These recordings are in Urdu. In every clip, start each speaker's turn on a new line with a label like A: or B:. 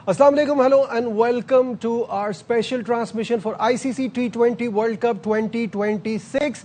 A: Assalamu alaikum, hello and welcome to our special transmission for ICC T20 World Cup 2026.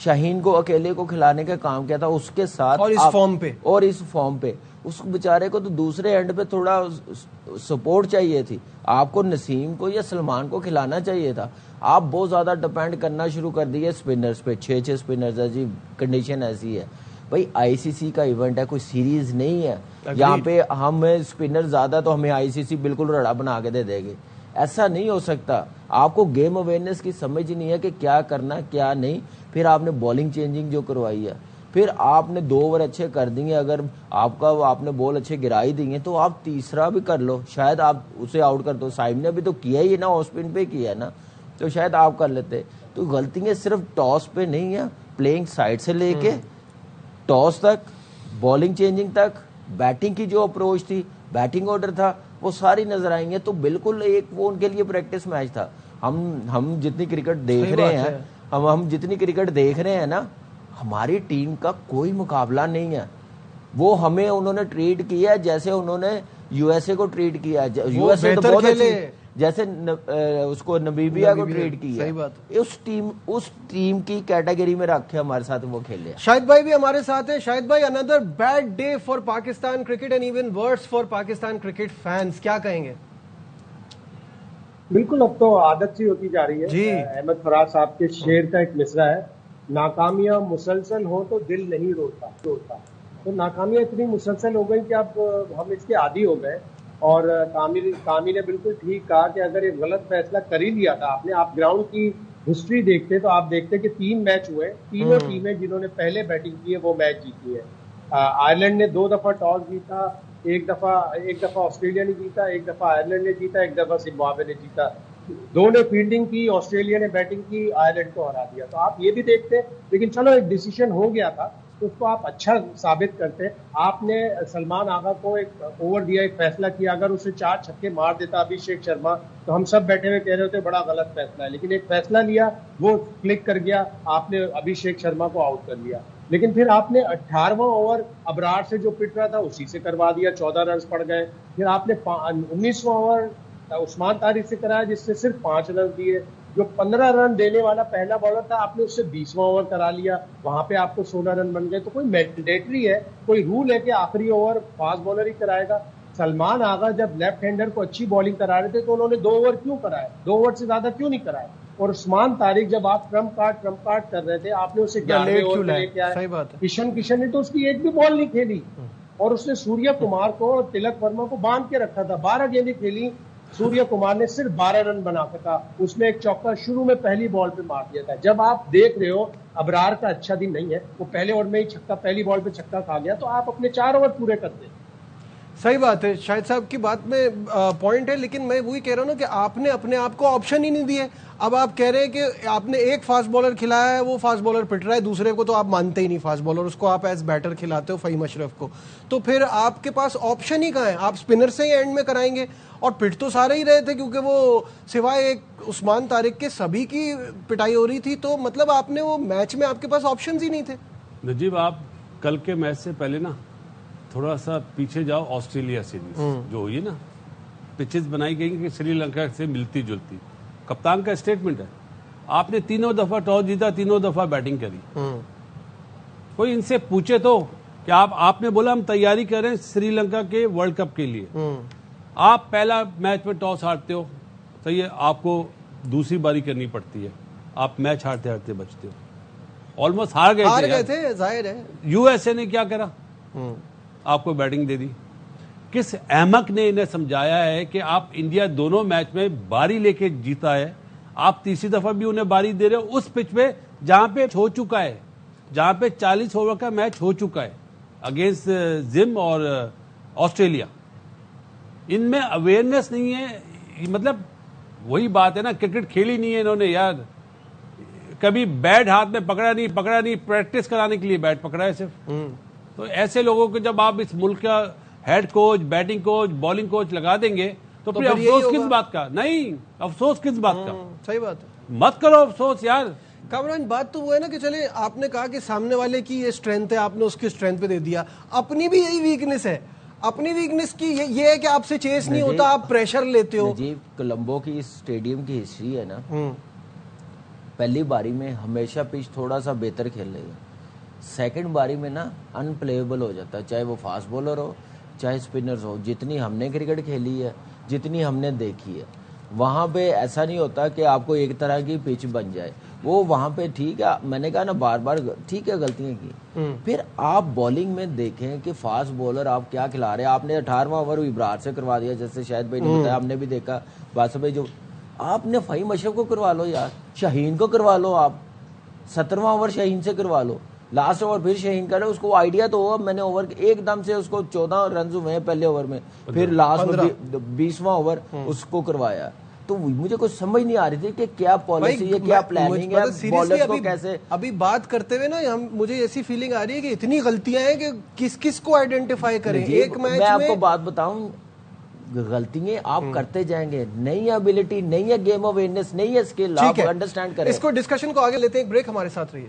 B: شاہین کو اکیلے کو کھلانے کا کام کیا تھا اس کے ساتھ
A: اور اس فارم پہ
B: اس بیچارے کو تو دوسرے اینڈ پہ تھوڑا سپورٹ چاہیے تھی. آپ کو نسیم کو یا سلمان کو کھلانا چاہیے تھا. آپ بہت زیادہ ڈپینڈ کرنا شروع کر دیے اسپنرز پہ. 6 اسپنرز ہے جی, کنڈیشن ایسی ہے بھائی. آئی سی سی کا ایونٹ ہے, کوئی سیریز نہیں ہے. یہاں پہ ہمیں اسپنر زیادہ تو ہمیں آئی سی سی بالکل رڑا بنا کے دے دے گی. ایسا نہیں ہو سکتا. آپ کو گیم اویئرنیس کی سمجھ نہیں ہے کہ کیا کرنا کیا نہیں. پھر آپ نے بالنگ چینجنگ جو کروائی ہے, پھر آپ نے 2 اوور اچھے کر دیے. اگر آپ نے بال اچھے گرائی دیے تو آپ تیسرا بھی کر لو, شاید آپ اسے آؤٹ کر دو. سائم نے بھی تو کیا ہی نا, آف اسپن پہ کیا ہے نا, تو شاید آپ کر لیتے. تو غلطیاں صرف ٹاس پہ نہیں ہیں, پلینگ سائڈ سے لے کے ٹاس تک, بالنگ چینجنگ تک, بیٹنگ کی جو اپروچ تھی, بیٹنگ آرڈر تھا, وہ ساری نظر آئیں گے. تو بالکل ایک وہ ان کے لیے پریکٹس میچ تھا. ہم جتنی کرکٹ دیکھ رہے ہیں, ہم جتنی کرکٹ دیکھ رہے ہیں نا, ہماری ٹیم کا کوئی مقابلہ نہیں ہے. وہ ہمیں انہوں نے ٹریٹ کیا ہے جیسے انہوں نے یو ایس اے کو ٹریٹ کیا ہے. یو ایس اے تو بہت اچھی, جیسے اس کو نمیبیا کو ٹریٹ کیا ہے. اس ٹیم کی کیٹیگری میں رکھ کے ہمارے ساتھ وہ کھیلے.
A: شاہد بھائی بھی ہمارے ساتھ ہیں. شاہد بھائی, another bad day for Pakistan cricket and even worse for Pakistan cricket fans. کیا کہیں گے؟
C: بالکل اب تو عادت سی ہوتی جا رہی ہے. احمد فراز صاحب کے شعر کا ایک مصرع ہے, ناکامیاں مسلسل ہو تو دل نہیں روتا. تو ناکامیاں اتنی مسلسل ہو گئی کہ اب ہم اس کے عادی ہو گئے. اور کامی نے بالکل ٹھیک کہا کہ اگر ایک غلط فیصلہ کر ہی لیا تھا آپ گراؤنڈ کی ہسٹری دیکھتے تو آپ دیکھتے کہ 3 میچ ہوئے, تینوں ٹیمیں جنہوں نے پہلے بیٹنگ کی ہے وہ میچ جیتی ہے. آئرلینڈ نے 2 دفعہ ٹاس جیتا, ایک دفعہ آسٹریلیا نے جیتا, ایک دفعہ آئرلینڈ نے جیتا, ایک دفعہ زمبابوے نے جیتا. 2 نے فیلڈنگ کی, آسٹریلیا نے بیٹنگ کی, آئرلینڈ کو ہرا دیا. تو آپ یہ بھی دیکھتے, لیکن چلو ایک ڈیسیشن ہو گیا تھا تو اس کو آپ اچھا ثابت کرتے. آپ نے سلمان آغا کو ایک اوور دیا, ایک فیصلہ کیا, اگر اسے 4 چھکے مار دیتا ابھیشیک شرما تو ہم سب بیٹھے ہوئے کہہ رہے ہوتے بڑا غلط فیصلہ ہے. لیکن ایک فیصلہ لیا, وہ کلک کر گیا, آپ نے ابھیشیک شرما کو آؤٹ کر لیا. لیکن پھر آپ نے 18واں اوور ابرار سے جو پٹ رہا تھا اسی سے کروا دیا, 14 رنز پڑ گئے. پھر آپ نے 19واں اوور عثمان طارق سے کرایا جس سے صرف 5 رن دیے. جو 15 رن دینے والا پہلا بالر تھا آپ نے اس سے 20واں اوور کرا لیا, وہاں پہ آپ کو 16 رن بن گئے. تو کوئی مینڈیٹری ہے, کوئی رول ہے کہ آخری اوور فاسٹ بالر ہی کرائے گا؟ سلمان آغا جب لیفٹ ہینڈر کو اچھی بالنگ کرا رہے تھے تو انہوں نے 2 اوور کیوں کرائے, 2 اوور سے زیادہ کیوں نہیں کرائے؟ اور عثمان طارق جب آپ ٹرمپ کارڈ کر رہے تھے آپ نے اسے 11ویں اوور میں لے کے آئے. کشن نے تو اس کی ایک بھی بال نہیں کھیلی, اور اس نے سوریا کمار کو اور تلک ورما کو باندھ کے رکھا تھا. 12 گیندیں کھیلی, سوریا کمار نے صرف 12 رن بنا سکا. اس نے ایک چوکا شروع میں پہلی بال پہ مار دیا تھا. جب آپ دیکھ رہے ہو ابرار کا اچھا دن نہیں ہے, وہ پہلے اوور میں ہی چھکا, پہلی بال پہ چھکا کھا گیا, تو آپ اپنے 4 اوور پورے کرتے.
A: صحیح بات ہے, شاہد صاحب کی بات میں پوائنٹ ہے, لیکن میں وہی کہہ رہا ہوں نا کہ آپ نے اپنے آپ کو آپشن ہی نہیں دیے. اب آپ کہہ رہے ہیں کہ آپ نے ایک فاسٹ بالر کھلایا ہے, وہ فاسٹ بالر پٹ رہا ہے, دوسرے کو تو آپ مانتے ہی نہیں فاسٹ بالر, اس کو آپ ایز بیٹر کھلاتے ہو فہیم اشرف کو. تو پھر آپ کے پاس آپشن ہی کہاں ہے؟ آپ اسپنر سے ہی اینڈ میں کرائیں گے, اور پٹ تو سارے ہی رہے تھے کیونکہ وہ سوائے ایک عثمان طارق کے سبھی کی پٹائی ہو رہی تھی. تو مطلب آپ نے وہ میچ میں آپ کے پاس آپشنز ہی نہیں تھے.
D: نجیب, آپ کل کے میچ سے پہلے نا تھوڑا سا پیچھے جاؤ. آسٹریلیا سیریز جو ہوئی نا, پچز بنائی گئی کہ سری لنکا سے ملتی جلتی. کپتان کا اسٹیٹمنٹ ہے, آپ نے 3 دفعہ ٹاس جیتا, 3 دفعہ بیٹنگ کری. کوئی ان سے پوچھے تو کہ آپ نے بولا ہم تیاری کر رہے ہیں سری لنکا کے ورلڈ کپ کے لیے. آپ پہلا میچ میں ٹاس ہارتے ہو, صحیح ہے, آپ کو دوسری باری کرنی پڑتی ہے, آپ میچ ہارتے ہارتے بچتے ہو. آلموسٹ ہار گئے
A: تھے, ظاہر ہے.
D: یو ایس اے نے کیا کرا, آپ کو بیٹنگ دے دی. کس احمق نے انہیں سمجھایا ہے کہ آپ انڈیا دونوں میچ میں باری لے کے جیتا ہے, آپ تیسری دفعہ بھی انہیں باری دے رہے ہو اس پچ پہ جہاں پہ ہو چکا ہے, جہاں پہ 40 اوور کا میچ ہو چکا ہے اگینسٹ زم اور آسٹریلیا. ان میں اویئرنیس نہیں ہے. مطلب وہی بات ہے نا, کرکٹ کھیلی نہیں ہے انہوں نے یار, کبھی بیٹ ہاتھ میں پکڑا نہیں, پریکٹس کرانے کے لیے بیٹ پکڑا ہے صرف. تو ایسے لوگوں کو جب آپ اس ملک کا head coach, batting coach, bowling coach لگا دیں گے تو پھر افسوس کس بات کا؟ نہیں, افسوس کس بات کا؟
A: صحیح بات ہے,
D: مت کرو افسوس یار.
A: کامران, بات تو وہ ہے نا کہ چلے آپ نے کہا کہ سامنے والے کی یہ اسٹرینتھ ہے, آپ نے اس کی اسٹرینتھ پہ دے دیا. اپنی بھی یہی ویکنس ہے. اپنی ویکنس کی یہ ہے کہ آپ سے چیس نہیں ہوتا, آپ پریشر لیتے ہو.
B: نجیب, کولمبو کی اسٹیڈیم کی ہسٹری ہے نا, پہلی باری میں ہمیشہ پچ تھوڑا سا بہتر کھیل لے گا, سیکنڈ باری میں نا ان پلیبل ہو جاتا ہے, چاہے وہ فاسٹ بولر ہو چاہے اسپنرز ہو. جتنی ہم نے کرکٹ کھیلی ہے, جتنی ہم نے دیکھی ہے, وہاں پہ ایسا نہیں ہوتا کہ آپ کو ایک طرح کی پچ بن جائے. وہ وہاں پہ ٹھیک ہے, میں نے کہا نا بار بار, ٹھیک ہے غلطیاں کی, پھر آپ بالنگ میں دیکھیں کہ فاسٹ بولر آپ کیا کھلا رہے ہیں. آپ نے 18واں اوور ابرار سے کروا دیا, جیسے شاہد بھائی نے بتایا, ہم نے بھی دیکھا باسط بھائی, جو آپ نے فہیم اشرف کو کروا لو یار, شاہین کو کروا لو, آپ 17واں اوور شاہین سے کروا لو, لاسٹ اوور پھر شاہین کا, اس کو آئیڈیا تو ہو. میں نے اوور ایک دم سے اس کو 14 رنز ہوئے ہیں پہلے اوور میں, پھر لاسٹ میں 20واں اوور اس کو کروایا. تو مجھے کچھ سمجھ نہیں آ رہی تھی کہ کیا پالیسی ہے, کیا پلاننگ ہے, بالرز کو کیسے.
A: ابھی بات کرتے ہوئے نا مجھے ایسی فیلنگ آ رہی ہے کہ اتنی غلطیاں ہیں کہ کس کس کو آئیڈینٹیفائی کریں ایک میچ میں.
B: میں آپ کو بات بتاؤں, غلطیاں آپ کرتے جائیں گے, نہیں ہے ابیلٹی, نہیں ہے گیم اویئرنیس, نہیں ہے اسکل, آپ انڈرسٹینڈ کریں.
A: اس کو ڈسکشن کو آگے لیتے ہیں, ایک بریک, ہمارے ساتھ رہیے.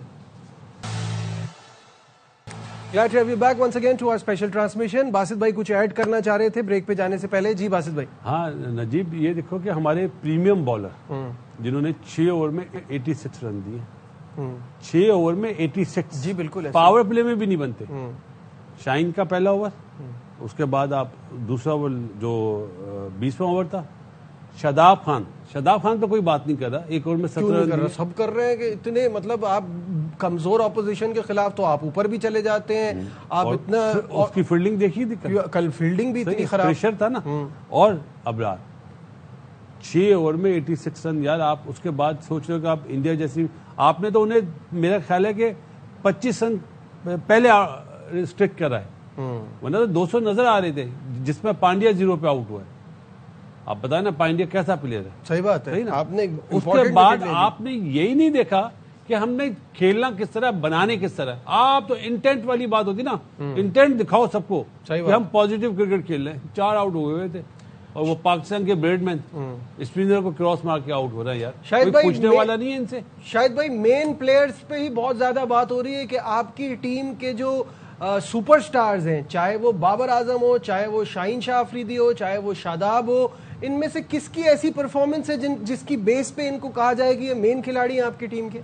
A: Glad to have you back once again to our special transmission. Basit بھائی کچھ ایڈ کرنا چاہ رہے تھے بریک پہ جانے سے پہلے. جی باسط بھائی.
D: ہاں نجیب, یہ دیکھو کہ ہمارے پریمیم بالر جنہوں نے 6 اوور میں 86 رن دیے, 6 اوور میں 86,
A: جی بالکل
D: پاور پلے میں بھی نہیں بنتے. شاہین کا پہلا اوور, اس کے بعد آپ دوسرا اوور جو 20واں اوور تھا, شاداب خان تو کوئی بات نہیں کر رہا, ایک اوور میں 17 رن.
A: سب کر رہے ہیں کہ اتنے, مطلب آپ کمزور اپوزیشن کے خلاف تو آپ اوپر بھی چلے جاتے ہیں, آپ اتنا.
D: اس کی فیلڈنگ دیکھی تھی
A: کل, فیلڈنگ بھی اتنی خراب,
D: پریشر تھا نا. اور ابرار 6 اوور میں 86 رن. یار آپ اس کے بعد سوچ رہے ہو کہ آپ انڈیا جیسی, آپ نے تو انہیں میرا خیال ہے کہ 25 رن پہلے ریسٹرکٹ کرا ہے, ورنہ تو 200 نظر آ رہے تھے, جس میں پانڈیا 0 پہ آؤٹ ہوا ہے. آپ بتائیں نا پانڈیا کیسا پلیئر ہے.
A: صحیح بات ہے. آپ نے
D: اس کے بعد آپ نے یہی نہیں دیکھا کہ ہم نے کھیلنا کس طرح, بنانے کس طرح. آپ تو انٹینٹ والی بات ہوتی نا, انٹینٹ دکھاؤ سب کو کہ ہم پازیٹیو کرکٹ کھیل رہے ہیں. 4 آؤٹ ہوئے تھے, اور وہ پاکستان کے بریڈ مین اسپنر کو کراس مار کے آؤٹ ہو رہا ہے. یار
A: شاید
D: پوچھنے والا نہیں ہے ان سے.
A: شاید بھائی مین پلیئرز پہ ہی بہت زیادہ بات ہو رہی ہے کہ آپ کی ٹیم کے جو سپر سٹارز ہیں, چاہے وہ بابر اعظم ہو, چاہے وہ شاہین شاہ آفریدی ہو, چاہے وہ شاداب ہو, ان میں سے کس کی ایسی پرفارمنس ہے جس کی بیس پہ ان کو کہا جائے گی یہ مین کھلاڑی ہیں آپ کی ٹیم کے؟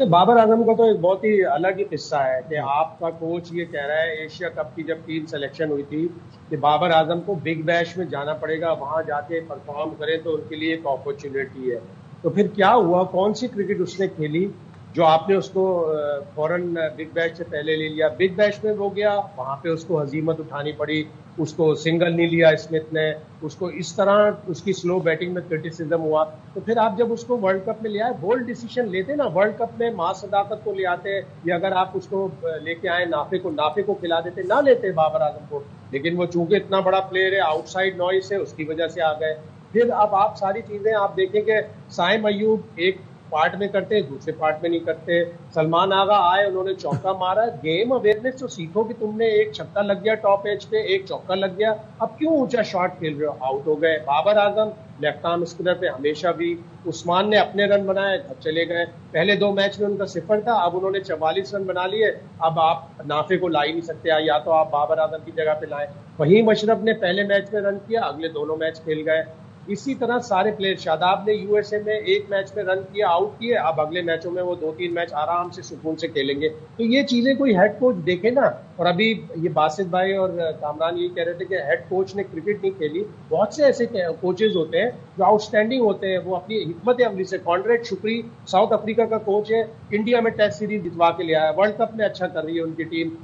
C: بابر اعظم کا تو ایک بہت ہی الگ ہی قصہ ہے کہ آپ کا کوچ یہ کہہ رہا ہے, ایشیا کپ کی جب ٹیم سلیکشن ہوئی تھی, کہ بابر اعظم کو بگ بیش میں جانا پڑے گا, وہاں جا کے پرفارم کرے تو ان کے لیے ایک اپرچونیٹی ہے. تو پھر کیا ہوا, کون سی کرکٹ اس نے کھیلی جو آپ نے اس کو فوراً بگ بیش سے پہلے لے لیا. بگ بیش میں وہ گیا, وہاں پہ اس کو ہزیمت اٹھانی پڑی, اس کو سنگل نہیں لیا اسمتھ نے, اس کو اس طرح اس کی سلو بیٹنگ میں کرٹیسزم ہوا. تو پھر آپ جب اس کو ورلڈ کپ میں لے آئے, بولڈ ڈیسیشن لیتے نا ورلڈ کپ میں, ماں صداقت کو لے آتے, یا اگر آپ اس کو لے کے آئے نافے کو کھلا دیتے, نہ لیتے بابر اعظم کو. لیکن وہ چونکہ اتنا بڑا پلیئر ہے, آؤٹ سائڈ نوائز ہے, اس کی وجہ سے آ گئے. پھر اب آپ ساری چیزیں آپ دیکھیں کہ سائم ایوب ایک پارٹ میں کرتے, دوسرے پارٹ میں نہیں کرتے. سلمان آغا آئے, انہوں نے چوکا مارا. گیم اویئرنیس تو سیکھو کہ تم نے ایک چھکا لگ گیا ٹاپ ایج پہ, ایک چوکا لگ گیا, اب کیوں اونچا شاٹ کھیل رہے ہو, آؤٹ ہو گئے. Babar Azam left arm spinner پہ ہمیشہ بھی, عثمان نے اپنے رن بنائے, گھر چلے گئے. پہلے 2 میچ میں ان کا 0 تھا, اب انہوں نے 44 رن بنا لیے. اب آپ نافے کو لا ہی نہیں سکتے, یا تو آپ بابر اعظم کی جگہ پہ لائیں. فہیم اشرف نے پہلے میچ میں رن کیا, اگلے دونوں میچ کھیل گئے. اسی طرح سارے پلیئر, شاداب نے یو ایس اے میں ایک میچ میں رن کیا, آؤٹ کیے, اب اگلے میچوں میں وہ 2-3 میچ آرام سے سکون سے کھیلیں گے. تو یہ چیزیں کوئی ہیڈ کوچ دیکھے نا. اور ابھی یہ باسط بھائی اور کامران یہ کہہ رہے تھے کہ ہیڈ کوچ نے کرکٹ نہیں کھیلی. بہت سے ایسے کوچز ہوتے ہیں جو آؤٹ اسٹینڈنگ ہوتے ہیں, وہ اپنی حکمت عملی سے. کانریڈ شکری ساؤتھ افریقہ کا کوچ ہے, انڈیا میں ٹیسٹ سیریز جتوا کے لے آیا, ورلڈ کپ میں اچھا کر رہی ہے ان کی ٹیم.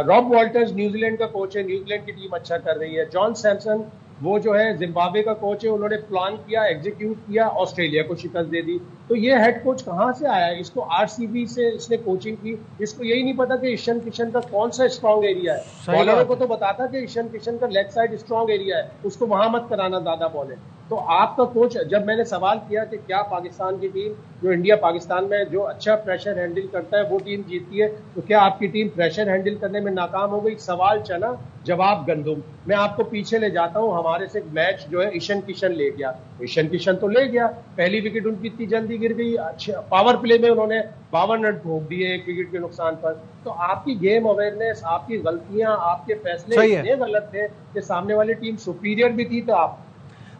C: راب والٹرز نیوزی لینڈ کا کوچ ہے, نیوزی لینڈ کی ٹیم اچھا کر رہی ہے. جان سیمسن وہ جو ہے زمبابوے کا کوچ ہے, انہوں نے پلان کیا, ایگزیکیوٹ کیا, آسٹریلیا کو شکست دے دی. تو یہ ہیڈ کوچ کہاں سے آیا ہے؟ اس کو آر سی بی سے اس نے کوچنگ کی, اس کو یہی نہیں پتا کہ ایشن کشن کا کون سا اسٹرانگ ایریا ہے. بالروں کو تو بتاتا کہ ایشن کشن کا لیگ سائڈ اسٹرانگ ایریا ہے, اس کو وہاں مت کرانا زیادہ بال ہے. تو آپ کا کوچ, جب میں نے سوال کیا کہ کیا پاکستان کی ٹیم, جو انڈیا پاکستان میں جو اچھا پریشر ہینڈل کرتا ہے وہ ٹیم جیتتی ہے, تو کیا آپ کی ٹیم پریشر ہینڈل کرنے میں ناکام ہو گئی؟ سوال چنا, جواب گندم. میں آپ کو پیچھے لے جاتا ہوں, ہمارے سے میچ جو ہے ایشن کشن لے گیا. ایشن کشن تو لے گیا, پہلی وکٹ ان کی اتنی جلدی گر گئی, اچھا پاور پلے میں انہوں نے 52 رن ٹھوک دیے 1 وکٹ کے نقصان پر. تو آپ کی گیم اویئرنیس, آپ کی غلطیاں, آپ کے فیصلے اتنے غلط تھے کہ سامنے والی ٹیم سپیریئر بھی تھی. تو آپ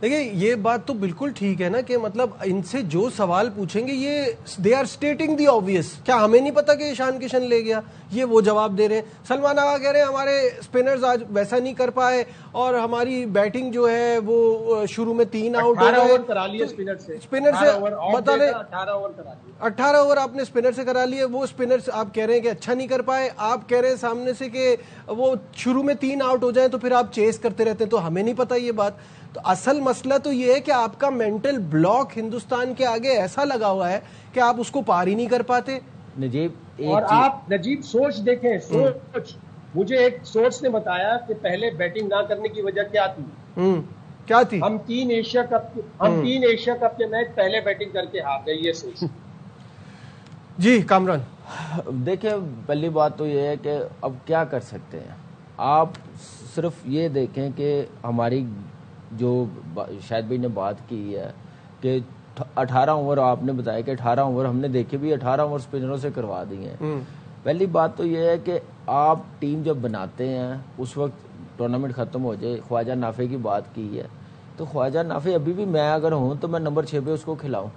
A: دیکھیں یہ بات تو بالکل ٹھیک ہے نا کہ مطلب ان سے جو سوال پوچھیں گے یہ they are stating the above. کیا ہمیں نہیں پتا کہ ایشان کشن لے گیا؟ یہ وہ جواب دے رہے ہیں. سلمان آغا کہہ رہے ہیں ہمارے اسپنرز آج ویسا نہیں کر پائے اور ہماری بیٹنگ جو ہے وہ شروع میں 3 آؤٹ ہو گئے. اسپنر سے بتا لیں 18 اوور آپ نے اسپنر سے کرا لیے. وہ اسپنر آپ کہہ رہے ہیں کہ اچھا نہیں کر پائے. آپ کہہ رہے ہیں سامنے سے کہ وہ شروع میں 3 آؤٹ ہو جائیں تو پھر آپ چیز کرتے رہتے ہیں. تو ہمیں نہیں پتا یہ بات. تو اصل مسئلہ تو یہ ہے کہ آپ کا مینٹل بلاک ہندوستان کے آگے ایسا لگا ہوا ہے کہ آپ اس کو پار ہی نہیں کر پاتے.
B: نجیب
C: اور آپ نجیب سوچ دیکھیں, سوچ مجھے ایک سورس نے بتایا کہ پہلے بیٹنگ نہ کرنے کی وجہ کیا تھی.
A: کیا تھی؟
C: ہم 3 ایشیا کپ کے میچ پہلے بیٹنگ کر کے ہار گئے. یہ سوچ.
A: جی کامران
B: دیکھیں, پہلی بات تو یہ ہے کہ اب کیا کر سکتے ہیں. آپ صرف یہ دیکھیں کہ ہماری جو شاہد بھائی نے بات کی ہے کہ 18 اوور آپ نے بتایا کہ 18 اوور ہم نے دیکھے بھی 18 اوور اسپنروں سے کروا دیے ہیں. پہلی بات تو یہ ہے کہ آپ ٹیم جب بناتے ہیں اس وقت ٹورنامنٹ ختم ہو جائے. خواجہ نافع کی بات کی ہے تو خواجہ نافع ابھی بھی میں اگر ہوں تو میں نمبر 6 پہ اس کو کھلاؤں.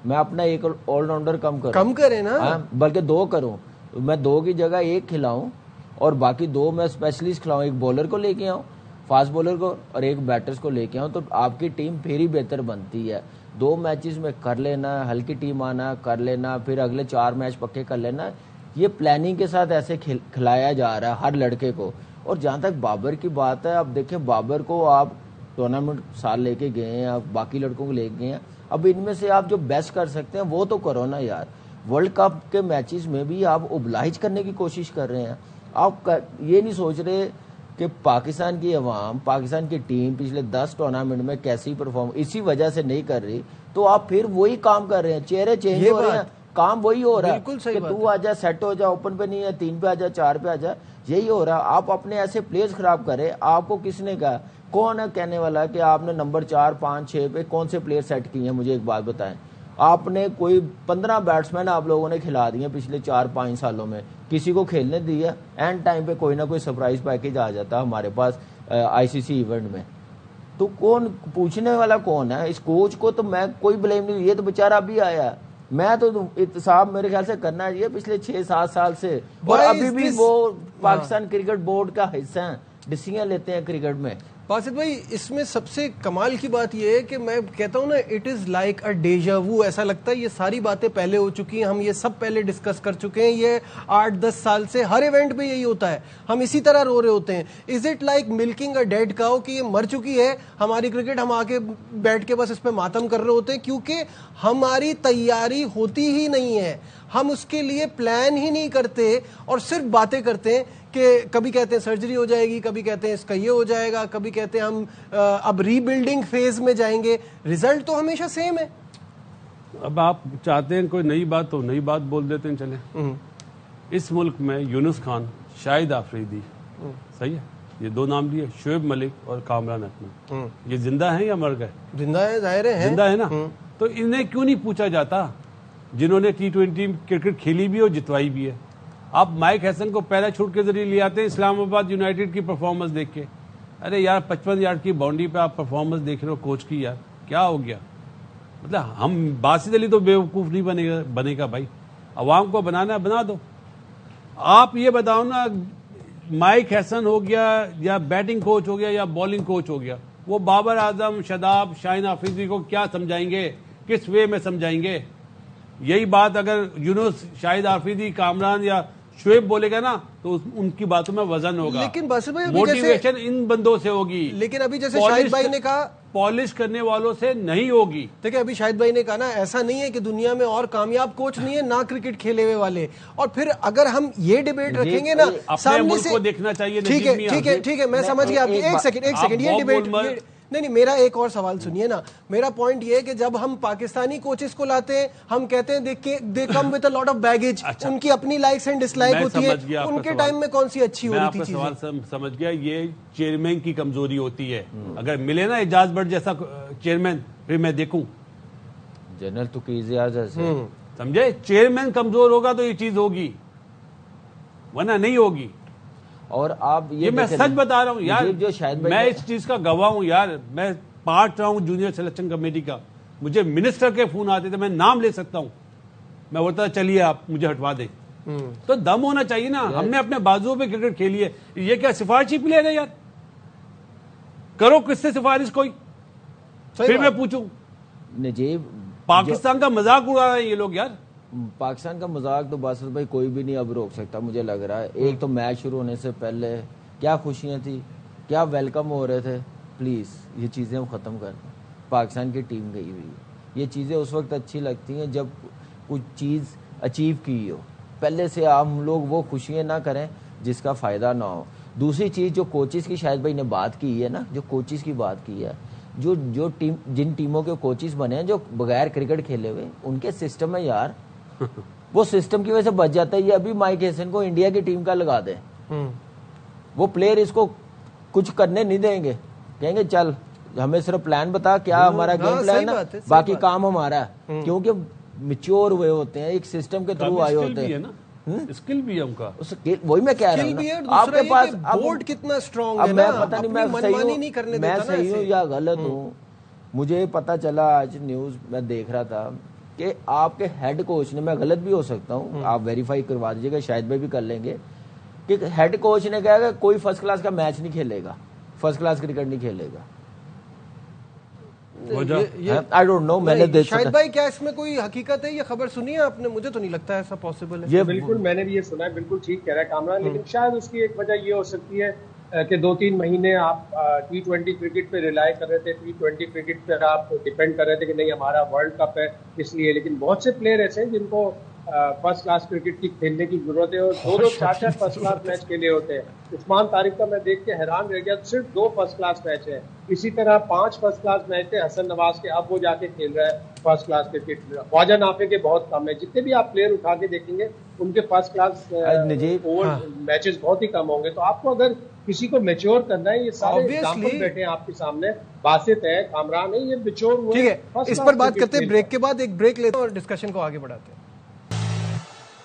B: میں اپنا ایک آل راؤنڈر کم
A: کریں نا,
B: بلکہ 2 کروں. میں 2 کی جگہ 1 کھلاؤں اور باقی 2 میں اسپیشلسٹ کھلاؤں. ایک بولر کو لے کے آؤں, فاسٹ بولر کو, اور ایک بیٹرز کو لے کے آؤں. تو آپ کی ٹیم پھر ہی بہتر بنتی ہے. 2 میچز میں کر لینا, ہلکی ٹیم آنا کر لینا, پھر اگلے 4 میچ پکے کر لینا. یہ پلاننگ کے ساتھ ایسے کھلایا جا رہا ہے ہر لڑکے کو. اور جہاں تک بابر کی بات ہے, اب دیکھیں بابر کو آپ ٹورنامنٹ سال لے کے گئے ہیں, آپ باقی لڑکوں کو لے کے گئے ہیں. اب ان میں سے آپ جو بیسٹ کر سکتے ہیں وہ تو کرو نا یار. ورلڈ کپ کے میچز میں بھی آپ اوبلائج کرنے کی کوشش کر رہے ہیں. آپ یہ نہیں سوچ رہے کہ پاکستان کی عوام, پاکستان کی ٹیم پچھلے 10 ٹورنامنٹ میں کیسی پرفارم اسی وجہ سے نہیں کر رہی. تو آپ پھر وہی کام کر رہے ہیں, چہرے چینج ہو رہے ہیں, کام وہی ہو رہا ہے کہ تو آ جا سیٹ ہو جا, اوپن پہ نہیں ہے 3 پہ آ جا 4 پہ آ جا, یہی ہو رہا. آپ اپنے ایسے پلیئرز خراب کرے. آپ کو کس نے کہا, کون ہے کہنے والا کہ آپ نے نمبر 4 5 6 پہ کون سے پلیئر سیٹ کیے ہیں؟ مجھے ایک بات بتائیں. آپ نے کوئی 15 بیٹسمین آپ لوگوں نے کھلا دیے پچھلے 4-5 سالوں میں, کسی کو کھیلنے دیا؟ اینڈ ٹائم پہ کوئی نہ کوئی سرپرائز پیکیج آ جاتا ہمارے پاس ICC ایونٹ میں. تو کون پوچھنے والا کون ہے؟ اس کوچ کو تو میں کوئی بلیم نہیں. یہ تو بیچارہ ابھی آیا, میں تو احتساب میرے خیال سے کرنا چاہیے پچھلے 6-7 سال سے, اور ابھی بھی وہ پاکستان کرکٹ بورڈ کا حصہ ہیں, ڈسیزن لیتے ہیں کرکٹ میں.
A: باسط بھائی اس میں سب سے کمال کی بات یہ ہے کہ میں کہتا ہوں نا, اٹ از لائک اے ڈیجا وو. ایسا لگتا ہے یہ ساری باتیں پہلے ہو چکی ہیں, ہم یہ سب پہلے ڈسکس کر چکے ہیں. یہ 8-10 سال سے ہر ایونٹ پہ یہی ہوتا ہے, ہم اسی طرح رو رہے ہوتے ہیں. Is it like milking a dead cow کہ یہ مر چکی ہے ہماری کرکٹ, ہم آ کے بیٹھ کے بس اس پہ ماتم کر رہے ہوتے ہیں کیونکہ ہماری تیاری ہوتی ہی نہیں ہے. ہم اس کے لیے پلان ہی نہیں کرتے اور صرف باتیں کرتے ہیں کہ کبھی کہتے ہیں سرجری ہو جائے گی, کبھی کہتے ہیں اس کا یہ ہو جائے گا, کبھی کہتے ہیں ہم اب ری بلڈنگ فیز میں جائیں گے. رزلٹ تو ہمیشہ سیم ہے.
D: اب آپ چاہتے ہیں کوئی نئی بات تو نئی بات بول دیتے ہیں. چلیں, اس ملک میں یونس خان, شاہد آفریدی, صحیح ہے, یہ 2 نام لیے, شعیب ملک اور کامران اکمل, یہ زندہ ہیں یا مر گئے؟
A: زندہ ہے, ظاہر ہے
D: زندہ ہے نا. تو انہیں کیوں نہیں پوچھا جاتا جنہوں نے T20 کرکٹ کھیلی بھی اور جتوائی بھی ہے؟ آپ مائک ہیسن کو پہلا چھوٹ کے ذریعے لے آتے ہیں اسلام آباد یونائٹیڈ کی پرفارمنس دیکھ کے. ارے یار 55 یارڈ کی باؤنڈری پہ آپ پرفارمنس دیکھ رہے ہو کوچ کی, یار کیا ہو گیا؟ مطلب ہم باسط علی تو بیوقوف نہیں بنے گا بھائی, عوام کو بنانا ہے بنا دو. آپ یہ بتاؤ نا, مائک ہیسن ہو گیا یا بیٹنگ کوچ ہو گیا یا بالنگ کوچ ہو گیا, وہ بابر اعظم, شاداب, شاہین آفریدی کو کیا سمجھائیں گے, کس وے میں سمجھائیں گے؟ یہی بات اگر یونس, شاہد آفریدی, کامران یا شعیب بولے گا نا تو ان کی باتوں میں وزن ہوگا.
A: لیکن باسط بھائی
D: موٹیویشن ان بندوں سے ہوگی,
A: لیکن ابھی جیسے شاہد بھائی نے کہا
D: پالش کرنے والوں سے نہیں ہوگی.
A: دیکھیں ابھی شاہد بھائی نے کہا نا, ایسا نہیں ہے کہ دنیا میں اور کامیاب کوچ نہیں ہے نہ کرکٹ کھیلے ہوئے والے. اور پھر اگر ہم یہ ڈیبیٹ رکھیں گے نا
D: اپنے ملک کو دیکھنا چاہیے.
A: ٹھیک ہے میں سمجھ گیا. ایک سیکنڈ یہ ڈیبیٹ نہیں, میرا ایک اور سوال سنیے نا. میرا پوائنٹ یہ ہے کہ جب ہم پاکستانی کوچز کو لاتے ہیں ہم کہتے ہیں they come with a lot of baggage, ان کی اپنی لائکس اینڈ ڈس لائک ہوتی ہے. ان کے ٹائم میں کون سی اچھی ہو رہی تھی چیزیں؟
D: میں آپ کا سوال سمجھ گیا. یہ چیئرمین کی کمزوری ہوتی ہے. اگر ملے نا اعجاز بٹ جیسا چیئرمین, پھر میں دیکھوں
B: جنرل تو کیجیے جیسے,
D: سمجھے, چیئرمین کمزور ہوگا تو یہ چیز ہوگی ورنہ نہیں ہوگی.
B: اور آپ
D: یہ میں سچ بتا رہا ہوں یار,
B: جو شاید
D: میں اس چیز کا گواہ ہوں یار. میں پارٹ رہا ہوں جونیئر سلیکشن کمیٹی کا, مجھے منسٹر کے فون آتے تھے, میں نام لے سکتا ہوں, میں بولتا چلیے آپ مجھے ہٹوا دیں. تو دم ہونا چاہیے نا. ہم نے اپنے بازوؤں پہ کرکٹ کھیلی ہے, یہ کیا سفارشی پلیئر ہے یار؟ کرو کس سے سفارش کوئی, پھر میں پوچھوں.
B: نجیب
D: پاکستان کا مذاق اڑا رہے ہیں یہ لوگ یار.
B: پاکستان کا مذاق تو باسط بھائی کوئی بھی نہیں اب روک سکتا مجھے لگ رہا ہے. ایک تو میچ شروع ہونے سے پہلے کیا خوشیاں تھی, کیا ویلکم ہو رہے تھے. پلیز یہ چیزیں ہم ختم کر دیں. پاکستان کی ٹیم گئی ہوئی ہے, یہ چیزیں اس وقت اچھی لگتی ہیں جب کچھ چیز اچیو کی ہو. پہلے سے ہم لوگ وہ خوشیاں نہ کریں جس کا فائدہ نہ ہو. دوسری چیز جو کوچز کی شاید بھائی نے بات کی ہے نا, جو کوچز کی بات کی ہے, جو ٹیم جن ٹیموں کے کوچز بنے ہیں جو بغیر کرکٹ کھیلے ہوئے, ان کے سسٹم ہے یار, وہ سسٹم کی وجہ سے بچ جاتا ہے. یہ ابھی مائک ہیسن کو انڈیا کی ٹیم کا لگا دیں, وہ پلیئر اس کو کچھ کرنے نہیں دیں گے, کہیں گے چل ہمیں صرف پلان بتا کیا ہمارا گیم پلان ہے, باقی کام ہمارا ہے. کیونکہ میچور ہوئے ہوتے ہیں, ایک سسٹم کے تھرو آئے ہوتے ہیں.
D: اسکل بھی ہے ان کا,
B: وہی میں کہہ رہا ہوں. آپ کے پاس
A: بورڈ کتنا اسٹرانگ ہے,
B: میں پتہ نہیں میں صحیح ہوں یا غلط ہوں. مجھے پتا چلا آج نیوز میں دیکھ رہا تھا کہ آپ کے ہیڈ کوچ نے, میں غلط بھی ہو سکتا ہوں, آپ ویریفائی کروا دیجیے گا, شاید بھی کر لیں گے, کہ ہیڈ کوچ نے کہا کہ کوئی فرسٹ کلاس کا میچ نہیں کھیلے گا, فرسٹ کلاس کرکٹ نہیں کھیلے گا. I don't know, میں نے
A: شاہد بھائی کیا اس میں کوئی حقیقت ہے, یہ خبر سنی ہے آپ نے؟ مجھے تو نہیں لگتا ایسا پاسبل ہے.
C: یہ بالکل میں نے بھی یہ سنا ہے, بالکل ٹھیک کہہ رہا ہے کامران, لیکن شاید اس کی ایک وجہ یہ ہو سکتی ہے کہ 2-3 مہینے آپ T20 کرکٹ پہ ریلائی کر رہے تھے, T20 کرکٹ پہ آپ ڈیپینڈ کر رہے تھے کہ نہیں ہمارا ورلڈ کپ ہے اس لیے. لیکن بہت سے پلیئر ایسے ہیں جن کو فرسٹ کلاس کرکٹ کی کھیلنے کی ضرورت ہے, اور 2-4 فرسٹ کلاس میچ کھیلے ہوتے ہیں. عثمان طارق کا میں دیکھ کے حیران رہ گیا, صرف 2 فرسٹ کلاس میچ ہیں. اسی طرح 5 فرسٹ کلاس میچ تھے حسن نواز کے, اب وہ جا کے کھیل رہا ہے فرسٹ کلاس کرکٹ. خواجہ نافع کے بہت کم ہے, جتنے بھی آپ پلیئر اٹھا کے دیکھیں گے ان کے فرسٹ کلاس میچز بہت ہی کم ہوں گے. تو آپ کو اگر کسی کو میچور کرنا ہے, یہ سارے ایگزامپل بیٹھے ہیں آپ کے سامنے, باسط ہے, کامران ہے, یہ میچور ہوئے.
A: ٹھیک ہے, اس پر بات کرتے ہیں بریک کے بعد. ایک بریک لیتے ہیں اور ڈسکشن کو آگے بڑھاتے ہیں.